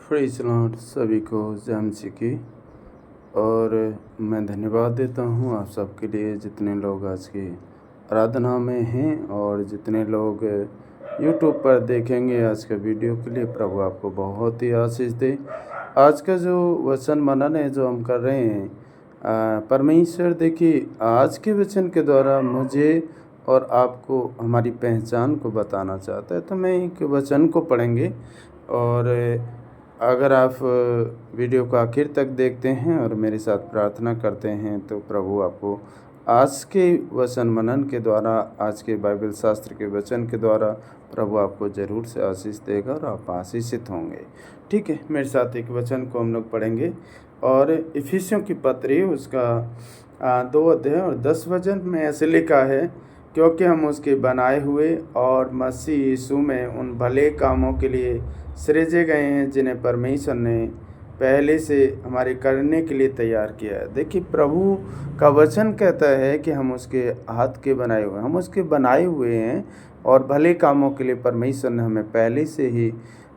Praise Lord सभी को जय मसीह की। और मैं धन्यवाद देता हूँ आप सबके लिए जितने लोग आज की आराधना में हैं और जितने लोग यूट्यूब पर देखेंगे आज का वीडियो के लिए। प्रभु आपको बहुत ही आशीष दे। आज का जो वचन मनन है जो हम कर रहे हैं, परमेश्वर देखिए आज के वचन के द्वारा मुझे और आपको हमारी पहचान को बताना चाहता है। तो मैं एक वचन को पढ़ेंगे और अगर आप वीडियो को आखिर तक देखते हैं और मेरे साथ प्रार्थना करते हैं तो प्रभु आपको आज के वचन मनन के द्वारा, आज के बाइबल शास्त्र के वचन के द्वारा प्रभु आपको ज़रूर से आशीष देगा और आप आशीषित होंगे। ठीक है, मेरे साथ एक वचन को हम लोग पढ़ेंगे और इफिसियों की पत्री उसका 2 अध्याय और 10 वचन में ऐसे लिखा है, क्योंकि हम उसके बनाए हुए और मसीह यीशु में उन भले कामों के लिए सृजे गए हैं जिन्हें परमेश्वर ने पहले से हमारे करने के लिए तैयार किया है। देखिए प्रभु का वचन कहता है कि हम उसके हाथ के बनाए हुए, हम उसके बनाए हुए हैं और भले कामों के लिए परमेश्वर ने हमें पहले से ही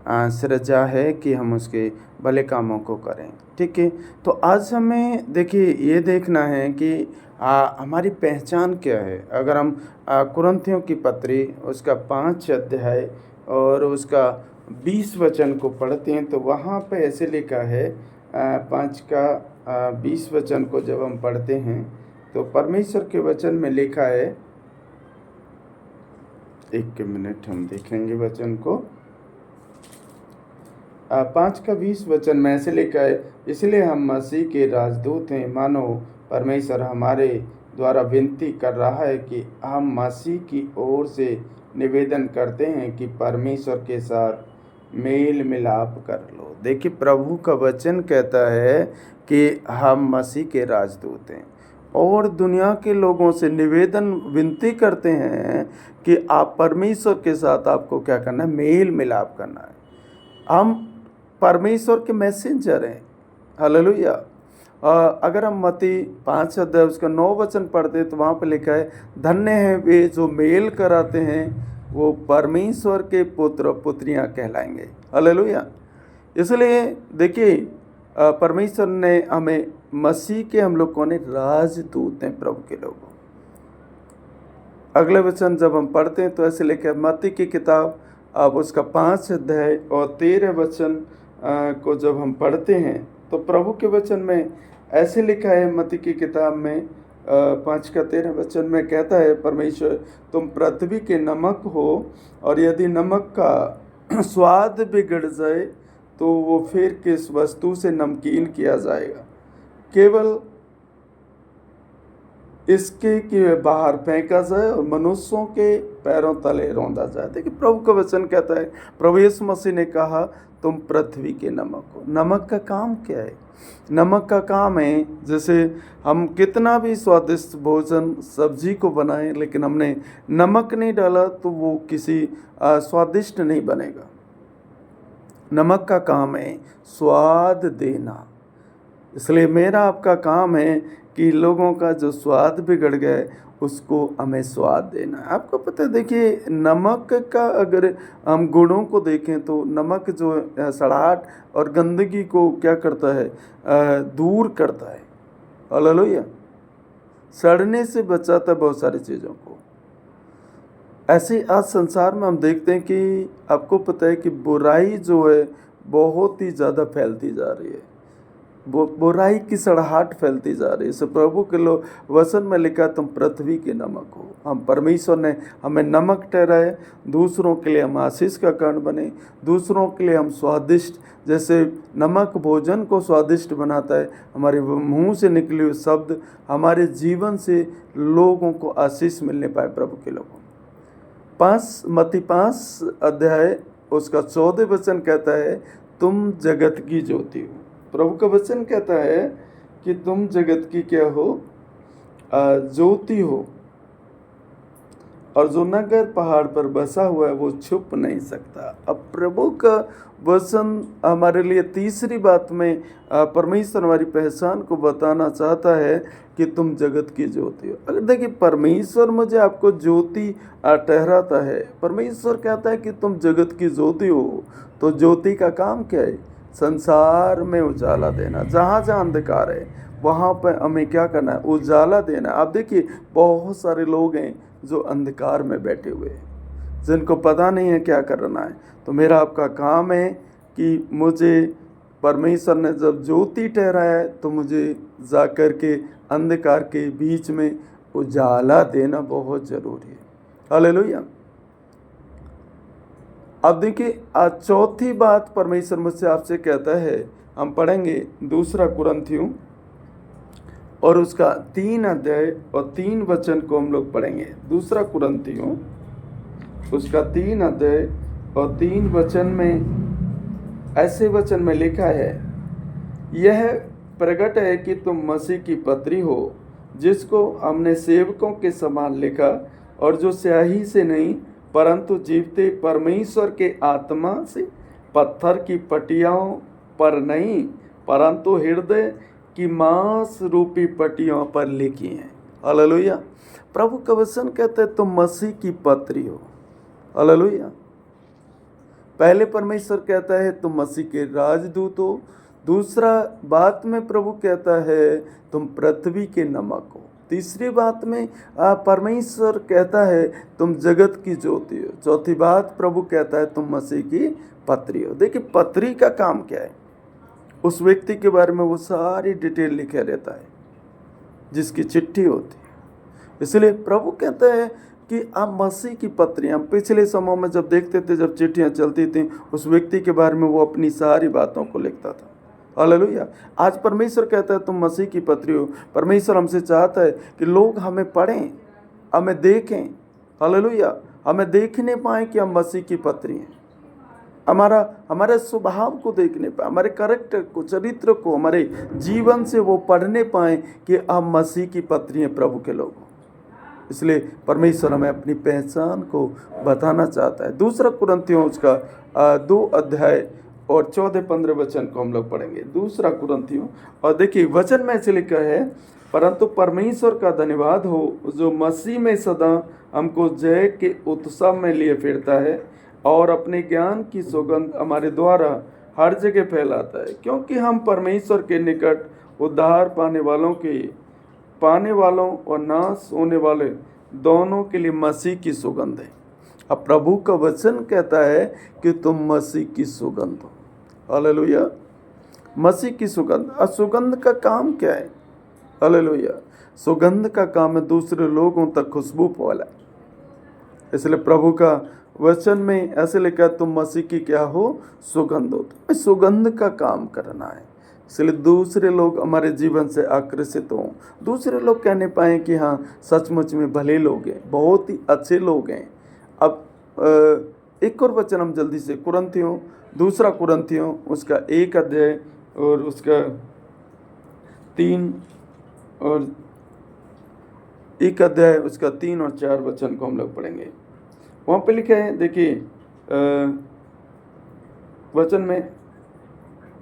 सृजा है कि हम उसके भले कामों को करें। ठीक है, तो आज हमें देखिए ये देखना है कि हमारी पहचान क्या है। अगर हम कुरिन्थियों की पत्री उसका 5 अध्याय और उसका 20 वचन को पढ़ते हैं तो वहाँ पे ऐसे लिखा है, 5 का 20 वचन को जब हम पढ़ते हैं तो परमेश्वर के वचन में लिखा है, एक मिनट हम देखेंगे वचन को। 5 का 20 वचन में ऐसे लिखा है, इसलिए हम मसीह के राजदूत हैं, मानो परमेश्वर हमारे द्वारा विनती कर रहा है कि हम मसीह की ओर से निवेदन करते हैं कि परमेश्वर के साथ मेल मिलाप कर लो। देखिए प्रभु का वचन कहता है कि हम मसीह के राजदूत हैं और दुनिया के लोगों से निवेदन विनती करते हैं कि आप परमेश्वर के साथ आपको क्या करना है, मेल मिलाप करना है। हम परमेश्वर के मैसेंजर हैं। हालेलुया। अगर हम मत्ती 5 अध्याय उसका 9 वचन पढ़ते तो वहाँ पर लिखा है, धन्य हैं वे जो मेल कराते हैं, वो परमेश्वर के पुत्र पुत्रियां कहलाएंगे। हालेलुया। इसलिए देखिए परमेश्वर ने हमें मसीह के, हम लोग कौन है, राजदूत हैं प्रभु के लोगों। अगले वचन जब हम पढ़ते हैं तो ऐसे लिखा है, मत्ती की किताब अब उसका 5 अध्याय और 13 वचन को जब हम पढ़ते हैं तो प्रभु के वचन में ऐसे लिखा है, मत्ती की किताब में 5 का 13 वचन में कहता है, परमेश्वर तुम पृथ्वी के नमक हो और यदि नमक का स्वाद बिगड़ जाए तो वो फिर किस वस्तु से नमकीन किया जाएगा, केवल इसके कि बाहर फेंका जाए और मनुष्यों के पैरों तले रौंदा जाए। देखिए प्रभु का वचन कहता है, प्रभु यीशु मसीह ने कहा तुम पृथ्वी के नमक हो। नमक का काम क्या है? नमक का काम है, जैसे हम कितना भी स्वादिष्ट भोजन सब्जी को बनाएं लेकिन हमने नमक नहीं डाला तो वो किसी स्वादिष्ट नहीं बनेगा। नमक का काम है स्वाद देना। इसलिए मेरा आपका काम है कि लोगों का जो स्वाद बिगड़ गया उसको हमें स्वाद देना है। आपको पता है, देखिए नमक का अगर हम गुणों को देखें तो नमक जो सड़ाहट और गंदगी को क्या करता है, दूर करता है। हालेलुया। सड़ने से बचाता है बहुत सारी चीज़ों को। ऐसे आज संसार में हम देखते हैं कि आपको पता है कि बुराई जो है बहुत ही ज़्यादा फैलती जा रही है। बुराई की सड़ाहट फैलती जा रही है। इस प्रभु के लो वचन में लिखा, तुम पृथ्वी के नमक हो। हम परमेश्वर ने हमें नमक ठहराए, दूसरों के लिए हम आशीष का कारण बने, दूसरों के लिए हम स्वादिष्ट, जैसे नमक भोजन को स्वादिष्ट बनाता है, हमारे मुंह से निकले हुए शब्द हमारे जीवन से लोगों को आशीष मिलने पाए प्रभु के लोगों। मत्ती 5 अध्याय उसका 14 वचन कहता है, तुम जगत की ज्योति हो। प्रभु का वचन कहता है कि तुम जगत की क्या हो, ज्योति हो, और जो नगर पहाड़ पर बसा हुआ है वो छुप नहीं सकता। अब प्रभु का वचन हमारे लिए तीसरी बात में परमेश्वर हमारी पहचान को बताना चाहता है कि तुम जगत की ज्योति हो। अगर देखिए परमेश्वर मुझे आपको ज्योति ठहराता है, परमेश्वर कहता है कि तुम जगत की ज्योति हो, तो ज्योति का काम क्या है? संसार में उजाला देना। जहाँ जहाँ अंधकार है वहाँ पर हमें क्या करना है? उजाला देना। आप देखिए बहुत सारे लोग हैं जो अंधकार में बैठे हुए हैं, जिनको पता नहीं है क्या करना है। तो मेरा आपका काम है कि मुझे परमेश्वर ने जब ज्योति ठहराया है तो मुझे जा कर के अंधकार के बीच में उजाला देना बहुत ज़रूरी है। हालेलुया। अब देखिए आज चौथी बात परमेश्वर मुझसे आपसे कहता है, हम पढ़ेंगे 2 कुरिन्थियों और उसका 3 अध्याय और 3 वचन को हम लोग पढ़ेंगे। 2 कुरिन्थियों उसका 3 अध्याय और 3 वचन में ऐसे वचन में लिखा है, यह प्रकट है कि तुम मसीह की पत्री हो, जिसको हमने सेवकों के समान लिखा, और जो स्याही से नहीं परंतु जीवते परमेश्वर के आत्मा से, पत्थर की पटियाओं पर नहीं परंतु हृदय की मांस रूपी पटियों पर लिखी हैं। हालेलुया। प्रभु का वचन कहते हैं तुम मसीह की पत्री हो। हालेलुया। पहले परमेश्वर कहता है तुम मसीह के राजदूत हो। दूसरा बात में प्रभु कहता है तुम पृथ्वी के नमक हो। तीसरी बात में परमेश्वर कहता है तुम जगत की ज्योति हो। चौथी बात प्रभु कहता है तुम मसीह की पत्री हो। देखिए पत्री का काम क्या है? उस व्यक्ति के बारे में वो सारी डिटेल लिखे रहता है जिसकी चिट्ठी होती है। इसलिए प्रभु कहता है कि आप मसीह की पत्री। हम पिछले समय में जब देखते थे, जब चिट्ठियाँ चलती थी, उस व्यक्ति के बारे में वो अपनी सारी बातों को लिखता था। हालेलुया। आज परमेश्वर कहता है तुम मसीह की पत्री हो। परमेश्वर हमसे चाहता है कि लोग हमें पढ़ें, हमें देखें। हालेलुया। हमें देखने पाएँ कि हम मसीह की पत्री हैं। हमारे स्वभाव को देखने पाए, हमारे करैक्टर को, चरित्र को, हमारे जीवन से वो पढ़ने पाएँ कि हम मसीह की पत्री हैं प्रभु के लोग। इसलिए परमेश्वर हमें अपनी पहचान को बताना चाहता है। 2 कुरिन्थियों उसका 2 अध्याय और 14-15 वचन को हम लोग पढ़ेंगे। 2 कुरिन्थियों, और देखिए वचन में ऐसे लिखा है, परंतु परमेश्वर का धन्यवाद हो जो मसीह में सदा हमको जय के उत्सव में लिए फिरता है और अपने ज्ञान की सुगंध हमारे द्वारा हर जगह फैलाता है, क्योंकि हम परमेश्वर के निकट उद्धार पाने वालों और नाश होने वाले दोनों के लिए मसीह की सुगंध है। अब प्रभु का वचन कहता है कि तुम मसीह की सुगंध हो। हालेलुया। मसीह की सुगंध। और सुगंध का काम क्या है? हालेलुया। सुगंध का काम है दूसरे लोगों तक खुशबू फैलाए। इसलिए प्रभु का वचन में ऐसे लिखा तुम मसीह की क्या हो? सुगंध हो। तो सुगंध का काम करना है, इसलिए दूसरे लोग हमारे जीवन से आकर्षित हों। दूसरे लोग कहने पाएँ कि हाँ सचमुच में भले लोग हैं, बहुत ही अच्छे लोग हैं। अब एक और वचन हम जल्दी से, 2 कुरिन्थियों उसका 1 अध्याय और उसका 3 और 1 अध्याय उसका 3 और 4 वचन को हम लोग पढ़ेंगे। वहाँ पे लिखा है, देखिए वचन में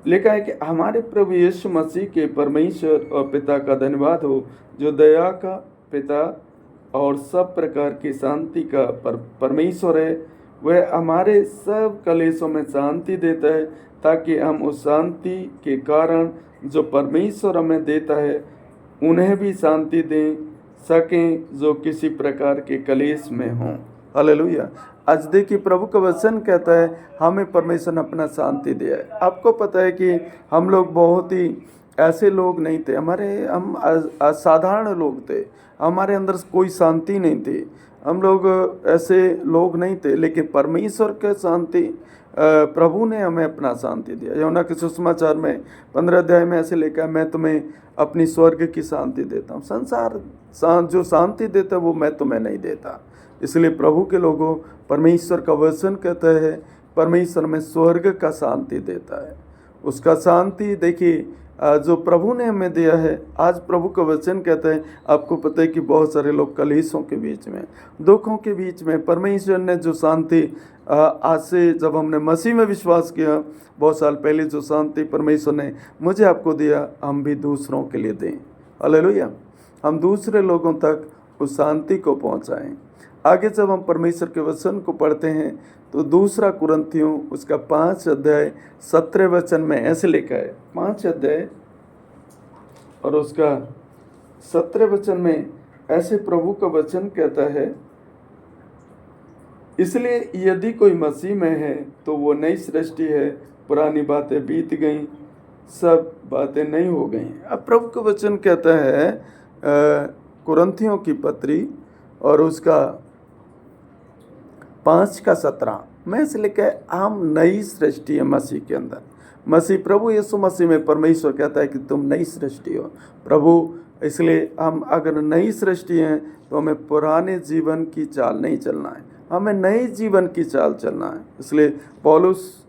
लिखा है कि हमारे प्रभु यीशु मसीह के परमेश्वर और पिता का धन्यवाद हो, जो दया का पिता और सब प्रकार की शांति का परमेश्वर है। वह हमारे सब कलेशों में शांति देता है, ताकि हम उस शांति के कारण जो परमेश्वर हमें देता है उन्हें भी शांति दे सकें जो किसी प्रकार के कलेश में हों। हालेलुया। आज देखिए प्रभु का वचन कहता है हमें परमेश्वर ने अपना शांति दिया है। आपको पता है कि हम लोग बहुत ही ऐसे लोग नहीं थे, हम असाधारण लोग थे, हमारे अंदर कोई शांति नहीं थी, हम लोग ऐसे लोग नहीं थे। लेकिन परमेश्वर के शांति, प्रभु ने हमें अपना शांति दिया। यूहन्ना के सुसमाचार में 15 अध्याय में ऐसे लिखा है, मैं तुम्हें अपनी स्वर्ग की शांति देता हूँ। संसार जो शांति देता है वो मैं तुम्हें नहीं देता। इसलिए प्रभु के लोगों, परमेश्वर का वचन कहता है परमेश्वर में स्वर्ग का शांति देता है। उसका शांति देखिए जो प्रभु ने हमें दिया है। आज प्रभु का वचन कहता है, आपको पता है कि बहुत सारे लोग कलेशों के बीच में, दुखों के बीच में, परमेश्वर ने जो शांति आज से जब हमने मसीह में विश्वास किया बहुत साल पहले, जो शांति परमेश्वर ने मुझे आपको दिया, हम भी दूसरों के लिए दें। हालेलुया। हम दूसरे लोगों तक उस शांति को पहुंचाएं। आगे जब हम परमेश्वर के वचन को पढ़ते हैं तो दूसरा कुरिन्थियों उसका 5 अध्याय 17 वचन में ऐसे लिखा है, 5 अध्याय और उसका 17 वचन में ऐसे प्रभु का वचन कहता है, इसलिए यदि कोई मसीह में है तो वो नई सृष्टि है, पुरानी बातें बीत गईं, सब बातें नई हो गई। अब प्रभु का वचन कहता है कुरिन्थियों की पत्री और उसका 5:17 में से लिखा है, हम नई सृष्टि है मसीह के अंदर। मसीह प्रभु यीशु मसीह में परमेश्वर कहता है कि तुम नई सृष्टि हो प्रभु, इसलिए हम अगर नई सृष्टि हैं तो हमें पुराने जीवन की चाल नहीं चलना है, हमें नए जीवन की चाल चलना है। इसलिए पौलुस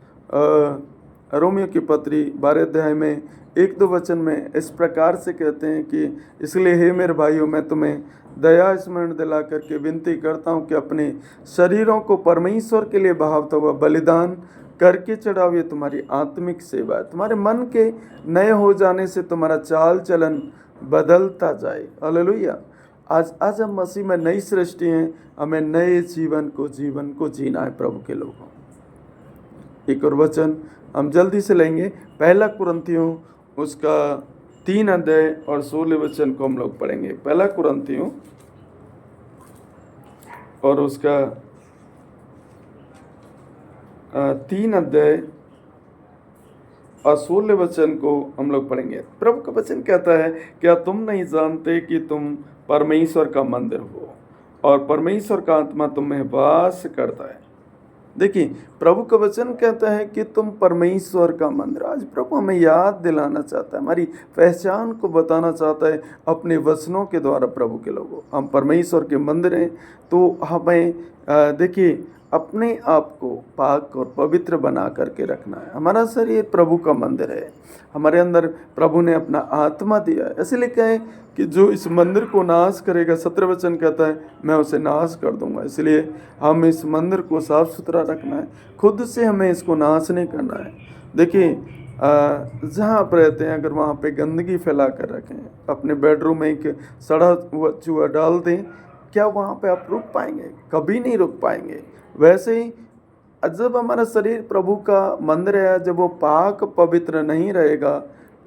रोमियो की पत्री 12 अध्याय में 1-2 वचन में इस प्रकार से कहते हैं कि इसलिए हे मेरे भाइयों, मैं तुम्हें दया स्मरण दिला करके विनती करता हूँ कि अपने शरीरों को परमेश्वर के लिए बहावता हुआ बलिदान करके चढ़ाओ, ये तुम्हारी आत्मिक सेवा है। तुम्हारे मन के नए हो जाने से तुम्हारा चाल चलन बदलता जाए। हालेलुया। आज हम मसीह में नई सृष्टि हैं, हमें नए जीवन को जीना है प्रभु के लोगों। एक और वचन हम जल्दी से लेंगे, 1 कुरिन्थियों उसका 3 अध्याय और 16 वचन को हम लोग पढ़ेंगे। 1 कुरिन्थियों और उसका 3 अध्याय और 16 वचन को हम लोग पढ़ेंगे। प्रभु का वचन कहता है, क्या तुम नहीं जानते कि तुम परमेश्वर का मंदिर हो और परमेश्वर का आत्मा तुम में वास करता है। देखिए, प्रभु का वचन कहता है कि तुम परमेश्वर का मंदिर। आज प्रभु हमें याद दिलाना चाहता है, हमारी पहचान को बताना चाहता है अपने वचनों के द्वारा। प्रभु के लोगों, हम परमेश्वर के मंदिर हैं, तो हमें देखिए अपने आप को पाक और पवित्र बना करके रखना है। हमारा शरीर प्रभु का मंदिर है, हमारे अंदर प्रभु ने अपना आत्मा दिया है। इसलिए कहे कि जो इस मंदिर को नाश करेगा, 17 वचन कहता है, मैं उसे नाश कर दूंगा। इसलिए हम इस मंदिर को साफ सुथरा रखना है, खुद से हमें इसको नाश नहीं करना है। देखिए, जहाँ आप रहते हैं अगर वहाँ पे गंदगी फैला कर रखें, अपने बेडरूम में एक सड़ा हुआ चूहा डाल दें, क्या वहाँ पे आप रुक पाएंगे? कभी नहीं रुक पाएंगे। वैसे ही जब हमारा शरीर प्रभु का मंदिर है, जब वो पाक पवित्र नहीं रहेगा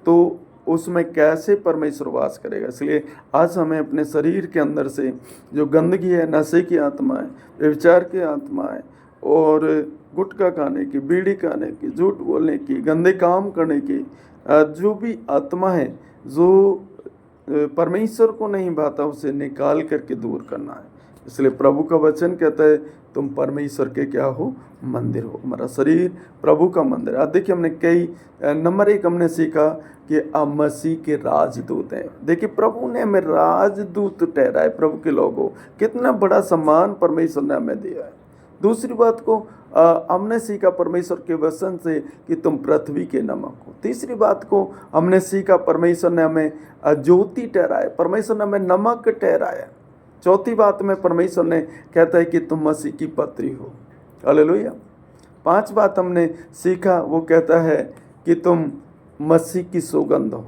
तो उसमें कैसे परमेश्वर वास करेगा। इसलिए आज हमें अपने शरीर के अंदर से जो गंदगी है, नशे की आत्मा है, व्यभिचार की आत्मा है और गुटखा खाने की, बीड़ी खाने की, झूठ बोलने की, गंदे काम करने की जो भी आत्मा है, जो परमेश्वर को नहीं भाता, उसे निकाल करके दूर करना है। इसलिए प्रभु का वचन कहता है तुम परमेश्वर के क्या हो? मंदिर हो। हमारा शरीर प्रभु का मंदिर। आज देखिए, हमने नंबर 1 हमने सीखा कि आप मसीह के राजदूत हैं। देखिए, प्रभु ने हमें राजदूत ठहराए। प्रभु के लोगों, कितना बड़ा सम्मान परमेश्वर ने हमें दिया है। दूसरी बात को हमने सीखा परमेश्वर के वचन से कि तुम पृथ्वी के नमक हो। तीसरी बात को हमने सीखा परमेश्वर ने हमें ज्योति ठहराया, परमेश्वर ने हमें नमक ठहराया। चौथी बात में परमेश्वर ने कहता है कि तुम मसीह की पत्री हो। हालेलुया। 5 बात हमने सीखा, वो कहता है कि तुम मसीह की सौगंध हो,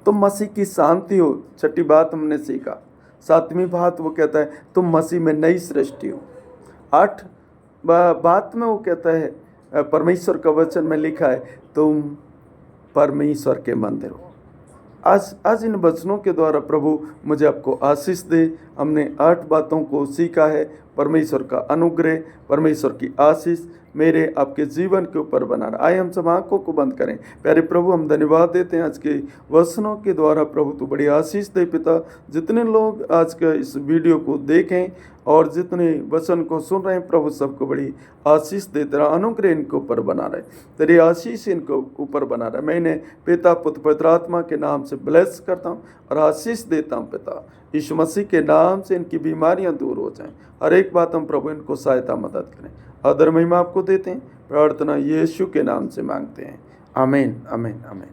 तुम मसीह की शांति हो। 6ठी बात हमने सीखा। 7वीं बात वो कहता है तुम मसीह में नई सृष्टि हो। 8 बात में वो कहता है परमेश्वर का वचन में लिखा है तुम परमेश्वर के मंदिर हो। आज इन वचनों के द्वारा प्रभु मुझे आपको आशीष दे। हमने 8 बातों को सीखा है। परमेश्वर का अनुग्रह, परमेश्वर की आशीष मेरे आपके जीवन के ऊपर बना रहा। आइए हम सब आंखों को बंद करें। प्यारे प्रभु, हम धन्यवाद देते हैं आज के वचनों के द्वारा। प्रभु तू बड़ी आशीष दे पिता। जितने लोग आज का इस वीडियो को देखें और जितने वचन को सुन रहे हैं प्रभु, सबको बड़ी आशीष दे। तेरा अनुग्रह इनके ऊपर बना रहे, तेरी आशीष इनके ऊपर बना रहे। मैं इन्हें पिता, पुत्र, पवित्र आत्मा के नाम से ब्लेस करता हूँ और आशीष देता हूँ पिता। यीशु मसीह के नाम से इनकी बीमारियाँ दूर हो जाएं। हर एक बात हम प्रभु इनको सहायता मदद करें। आदर महिमा आपको देते हैं। प्रार्थना यीशु के नाम से मांगते हैं। आमीन, आमीन, आमीन।